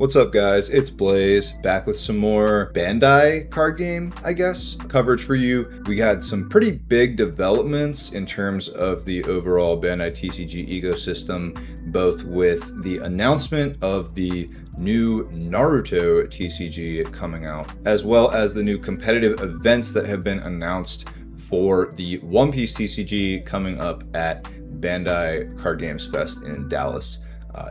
What's up, guys? It's Blaze, back with some more Bandai card game, I guess, coverage for you. We had some pretty big developments in terms of the overall Bandai TCG ecosystem, both with the announcement of the new Naruto TCG coming out, as well as the new competitive events that have been announced for the One Piece TCG coming up at Bandai Card Games Fest in Dallas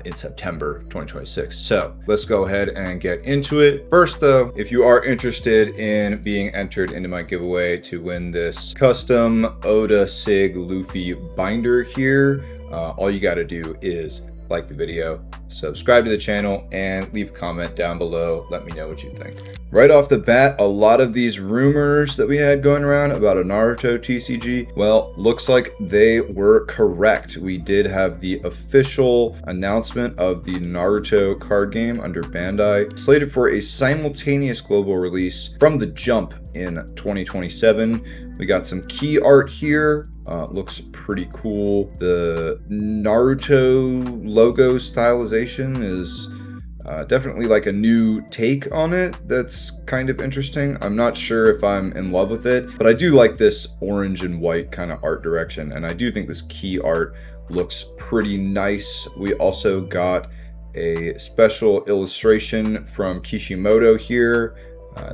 in September 2026. So let's go ahead and get into it. First though, if you are interested in being entered into my giveaway to win this custom Oda Sig Luffy binder here, all you got to do is like the video, subscribe to the channel, and leave a comment down below. Let me know what you think. Right off the bat, a lot of these rumors that we had going around about a Naruto TCG, well, looks like they were correct. We did have the official announcement of the Naruto card game under Bandai, slated for a simultaneous global release from the jump in 2027. We got some key art here. Looks pretty cool. The Naruto logo stylization is definitely like a new take on it that's kind of interesting. I'm not sure if I'm in love with it, but I do like this orange and white kind of art direction, and I do think this key art looks pretty nice. We also got a special illustration from Kishimoto here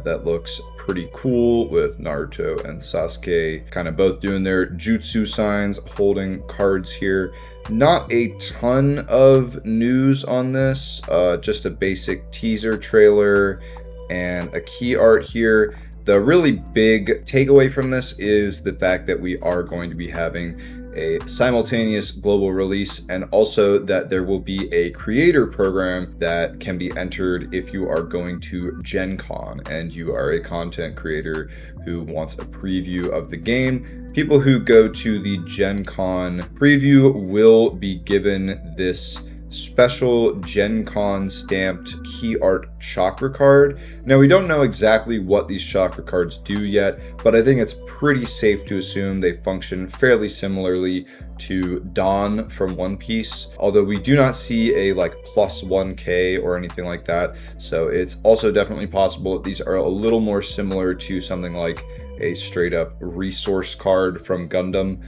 that looks pretty cool, with Naruto and Sasuke kind of both doing their jutsu signs, holding cards here. Not a ton of news on this, just a basic teaser trailer and a key art here. The really big takeaway from this is the fact that we are going to be having a simultaneous global release, and also that there will be a creator program that can be entered if you are going to Gen Con and you are a content creator who wants a preview of the game. People who go to the Gen Con preview will be given this special Gen Con stamped key art chakra card. Now, we don't know exactly what these chakra cards do yet, but I think it's pretty safe to assume they function fairly similarly to Dawn from One Piece, although we do not see a like +1k or anything like that. So it's also definitely possible that these are a little more similar to something like a straight up resource card from Gundam,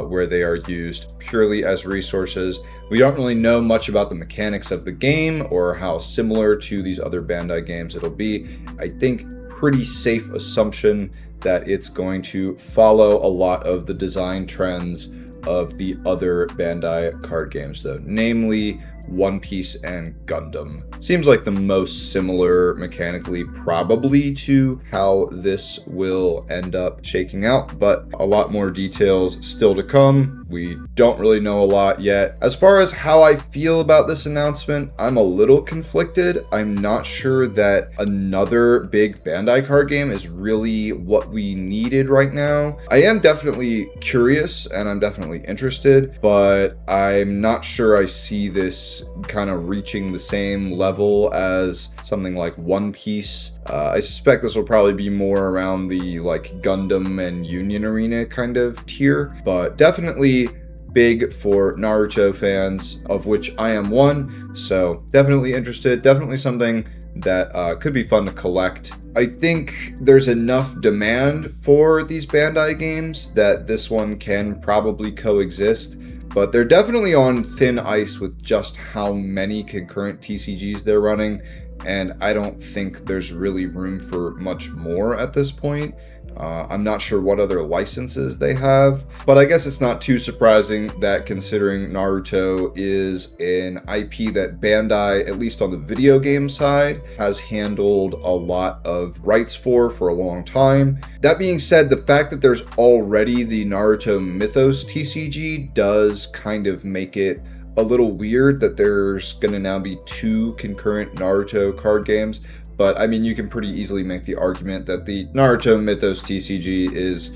where they are used purely as resources. We don't really know much about the mechanics of the game or how similar to these other Bandai games it'll be. I think pretty safe assumption that it's going to follow a lot of the design trends of the other Bandai card games though, namely One Piece and Gundam. Seems like the most similar mechanically probably to how this will end up shaking out, but a lot more details still to come. We don't really know a lot yet. As far as how I feel about this announcement, I'm a little conflicted. I'm not sure that another big Bandai card game is really what we needed right now. I am definitely curious and I'm definitely interested, but I'm not sure I see this kind of reaching the same level as something like One Piece. I suspect this will probably be more around the like Gundam and Union Arena kind of tier, but definitely big for Naruto fans, of which I am one. So definitely interested, definitely something that could be fun to collect. I think there's enough demand for these Bandai games that this one can probably coexist, but they're definitely on thin ice with just how many concurrent TCGs they're running, and I don't think there's really room for much more at this point. I'm not sure what other licenses they have, but I guess it's not too surprising that, considering Naruto is an IP that Bandai, at least on the video game side, has handled a lot of rights for a long time. That being said, the fact that there's already the Naruto Mythos TCG does kind of make it a little weird that there's going to now be two concurrent Naruto card games. But I mean, you can pretty easily make the argument that the Naruto Mythos TCG is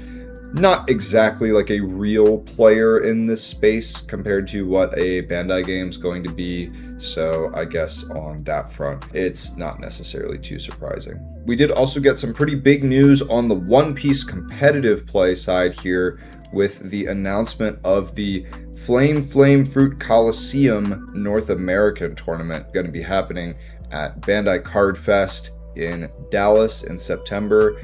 not exactly like a real player in this space compared to what a Bandai game's going to be. So I guess on that front, it's not necessarily too surprising. We did also get some pretty big news on the One Piece competitive play side here, with the announcement of the Flame Fruit Coliseum North American tournament going to be happening at Bandai Card Fest in Dallas in September.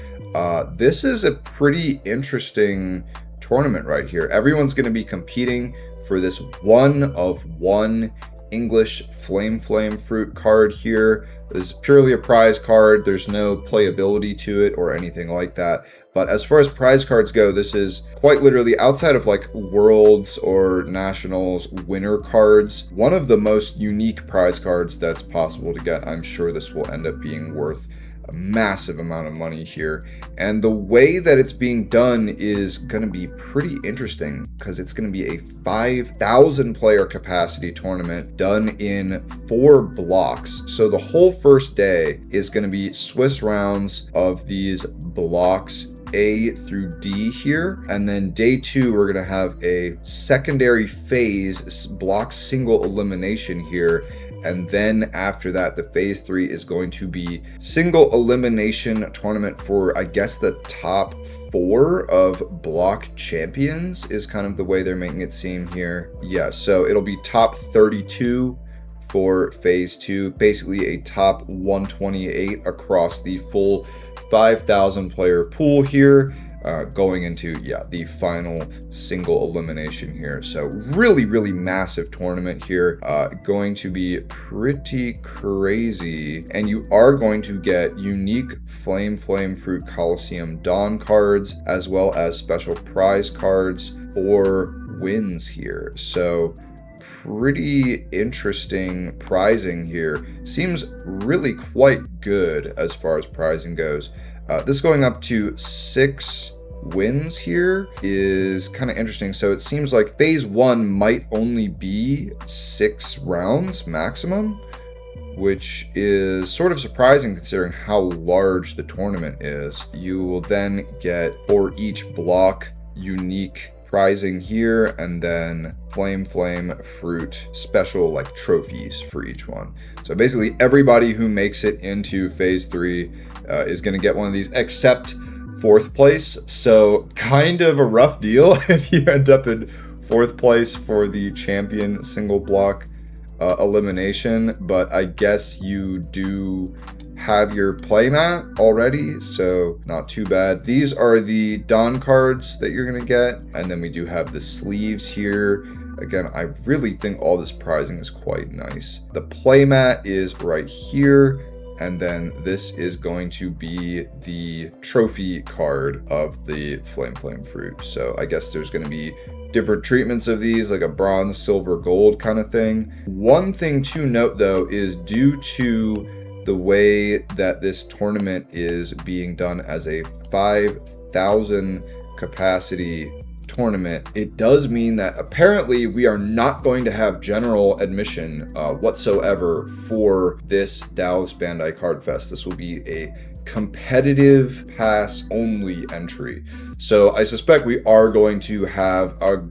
This is a pretty interesting tournament right here. Everyone's going to be competing for this 1-of-1 English Flame Fruit card here. This is purely a prize card. There's no playability to it or anything like that. But as far as prize cards go, this is quite literally, outside of like Worlds or Nationals winner cards, one of the most unique prize cards that's possible to get. I'm sure this will end up being worth a massive amount of money here. And the way that it's being done is going to be pretty interesting because it's going to be a 5,000 player capacity tournament done in 4 blocks. So the whole first day is going to be Swiss rounds of these blocks A through D here, and then day 2 we're going to have a secondary phase block single elimination here. And then after that, the phase 3 is going to be single elimination tournament for, I guess, the top 4 of block champions is kind of the way they're making it seem here. Yeah, so it'll be top 32 for phase 2, basically a top 128 across the full 5,000 player pool here. Going into, the final single elimination here. So really massive tournament here. Going to be pretty crazy. And you are going to get unique Flame Fruit Coliseum Dawn cards, as well as special prize cards for wins here. So pretty interesting prizing here. Seems really quite good as far as prizing goes. This going up to 6 wins here is kind of interesting. So it seems like phase 1 might only be 6 rounds maximum, which is sort of surprising considering how large the tournament is. You will then get, for each block, unique prizing here, and then Flame Fruit special like trophies for each one. So basically everybody who makes it into phase 3 is going to get one of these, except 4th place. So kind of a rough deal if you end up in 4th place for the champion single block elimination, but I guess you do have your playmat already, so not too bad. These are the Dawn cards that you're gonna get, and then we do have the sleeves here. Again, I really think all this prizing is quite nice. The playmat is right here, and then this is going to be the trophy card of the Flame Fruit. So I guess there's going to be different treatments of these, like a bronze, silver, gold kind of thing. One thing to note though is, due to the way that this tournament is being done as a 5,000 capacity tournament, it does mean that apparently we are not going to have general admission whatsoever for this Dallas Bandai Card Fest. This will be a competitive pass only entry. So I suspect we are going to have a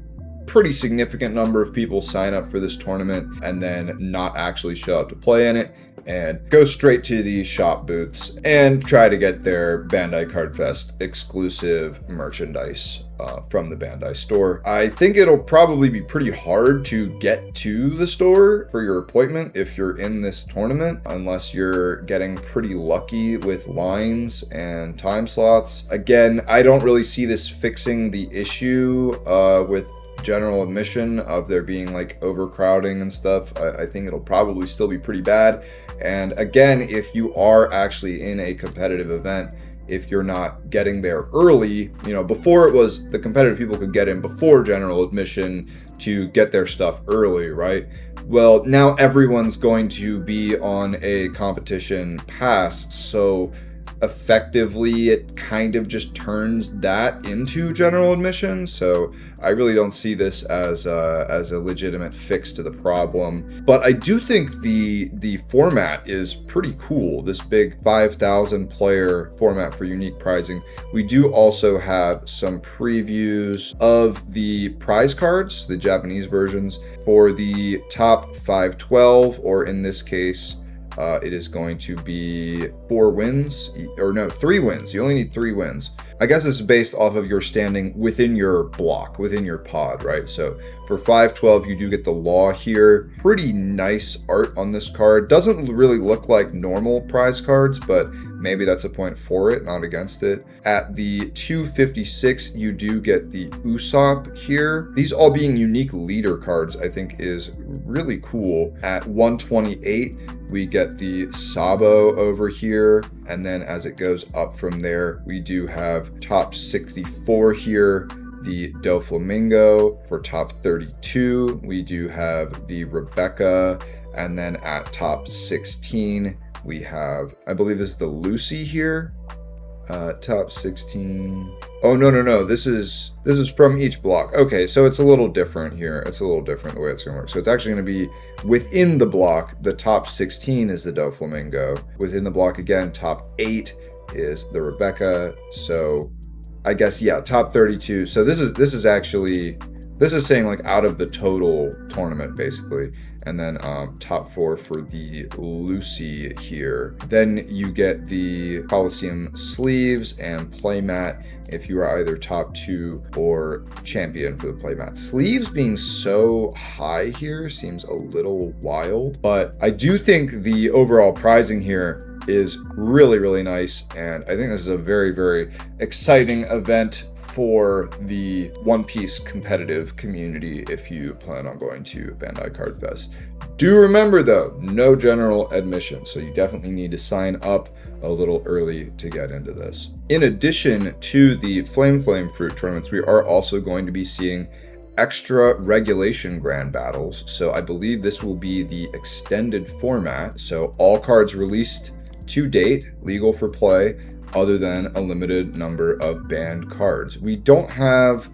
pretty significant number of people sign up for this tournament and then not actually show up to play in it, and go straight to the shop booths and try to get their Bandai Card Fest exclusive merchandise from the Bandai store. I think it'll probably be pretty hard to get to the store for your appointment if you're in this tournament, unless you're getting pretty lucky with lines and time slots. Again, I don't really see this fixing the issue with general admission of there being like overcrowding and stuff. I think it'll probably still be pretty bad. And again, if you are actually in a competitive event, if you're not getting there early, before it was the competitive people could get in before general admission to get their stuff early, right? Well, now everyone's going to be on a competition pass, so effectively it kind of just turns that into general admission. So I really don't see this as a legitimate fix to the problem. But I do think the format is pretty cool, this big 5,000 player format for unique prizing. We do also have some previews of the prize cards, the Japanese versions, for the top 512, or in this case it is going to be 4 wins, or no, 3 wins. You only need 3 wins. I guess it's based off of your standing within your block, within your pod, right? So for 512, you do get the law here. Pretty nice art on this card. Doesn't really look like normal prize cards, but maybe that's a point for it, not against it. At the 256, you do get the Usopp here. These all being unique leader cards, I think is really cool. At 128, we get the Sabo over here, and then as it goes up from there, we do have top 64 here, the Doflamingo. For top 32, we do have the Rebecca, and then at top 16, we have, I believe this is the Lucy here. Top 16. Oh, no. This is from each block. Okay, so it's a little different here. It's a little different the way it's going to work. So it's actually going to be within the block. The top 16 is the Doflamingo. Within the block again, top 8 is the Rebecca. So I guess, yeah, top 32. So this is saying like out of the total tournament basically. And then top 4 for the Lucy here. Then you get the Coliseum sleeves and playmat if you are either top 2 or champion for the playmat. Sleeves being so high here seems a little wild, but I do think the overall pricing here is really, really nice. And I think this is a very, very exciting event for the One Piece competitive community if you plan on going to Bandai Card Fest. Do remember though, no general admission, so you definitely need to sign up a little early to get into this. In addition to the Flame Fruit tournaments, we are also going to be seeing extra regulation grand battles. So I believe this will be the extended format. So all cards released to date, legal for play, other than a limited number of banned cards. We don't have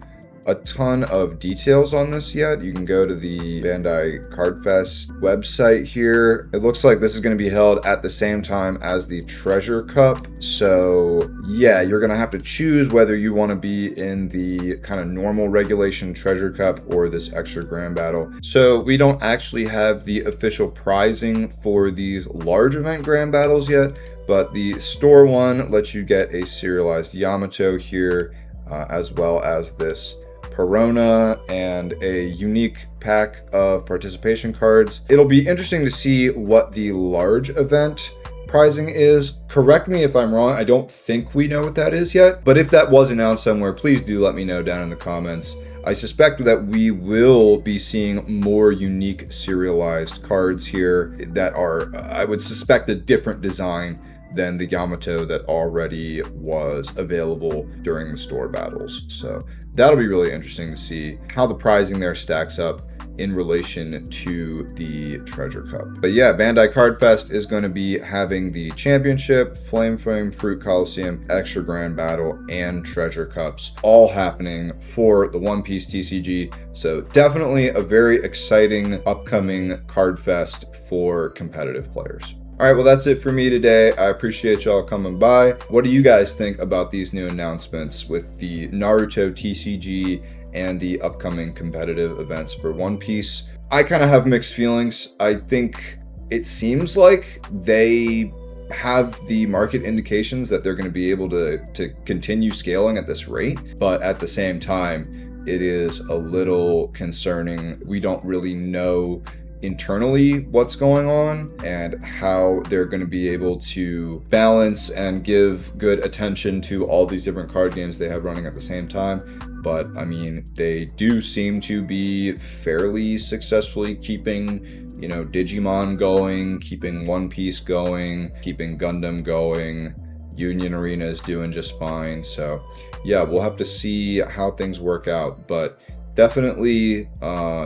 a ton of details on this yet. You can go to the Bandai Card Fest website here. It looks like this is going to be held at the same time as the Treasure Cup. So yeah, you're going to have to choose whether you want to be in the kind of normal regulation Treasure Cup or this extra grand battle. So we don't actually have the official prizing for these large event grand battles yet, but the store one lets you get a serialized Yamato here, as well as this Perona and a unique pack of participation cards. It'll be interesting to see what the large event prizing is. Correct me if I'm wrong. I don't think we know what that is yet, but if that was announced somewhere, please do let me know down in the comments. I suspect that we will be seeing more unique serialized cards here that are, I would suspect, a different design than the Yamato that already was available during the store battles. So that'll be really interesting to see how the pricing there stacks up in relation to the Treasure Cup. But yeah, Bandai Card Fest is going to be having the Championship, Flame Fruit Coliseum, Extra Grand Battle, and Treasure Cups all happening for the One Piece TCG. So definitely a very exciting upcoming Card Fest for competitive players. All right, well, that's it for me today. I appreciate y'all coming by. What do you guys think about these new announcements with the Naruto TCG and the upcoming competitive events for One Piece? I kind of have mixed feelings. I think it seems like they have the market indications that they're going to be able to continue scaling at this rate, but at the same time, it is a little concerning. We don't really know internally what's going on and how they're going to be able to balance and give good attention to all these different card games they have running at the same time. But I mean, they do seem to be fairly successfully keeping, you know, Digimon going, keeping One Piece going, keeping Gundam going. Union Arena is doing just fine. So yeah, we'll have to see how things work out, but definitely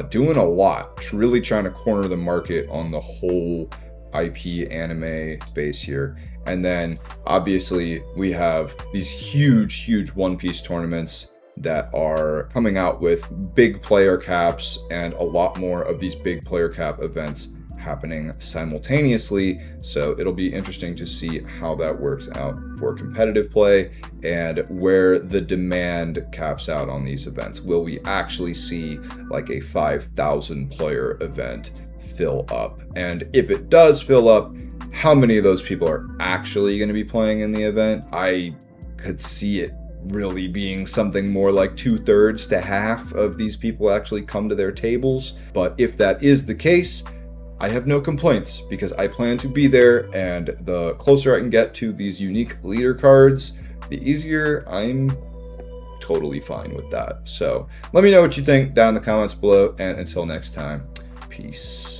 doing a lot, really trying to corner the market on the whole IP anime space here. And then obviously we have these huge One Piece tournaments that are coming out with big player caps, and a lot more of these big player cap events happening simultaneously. So it'll be interesting to see how that works out for competitive play and where the demand caps out on these events. Will we actually see like a 5,000 player event fill up? And if it does fill up, How many of those people are actually going to be playing in the event? I could see it really being something more like 2/3 to half of these people actually come to their tables. But if that is the case, I have no complaints because I plan to be there, and the closer I can get to these unique leader cards, the easier. I'm totally fine with that. So let me know what you think down in the comments below, and until next time, peace.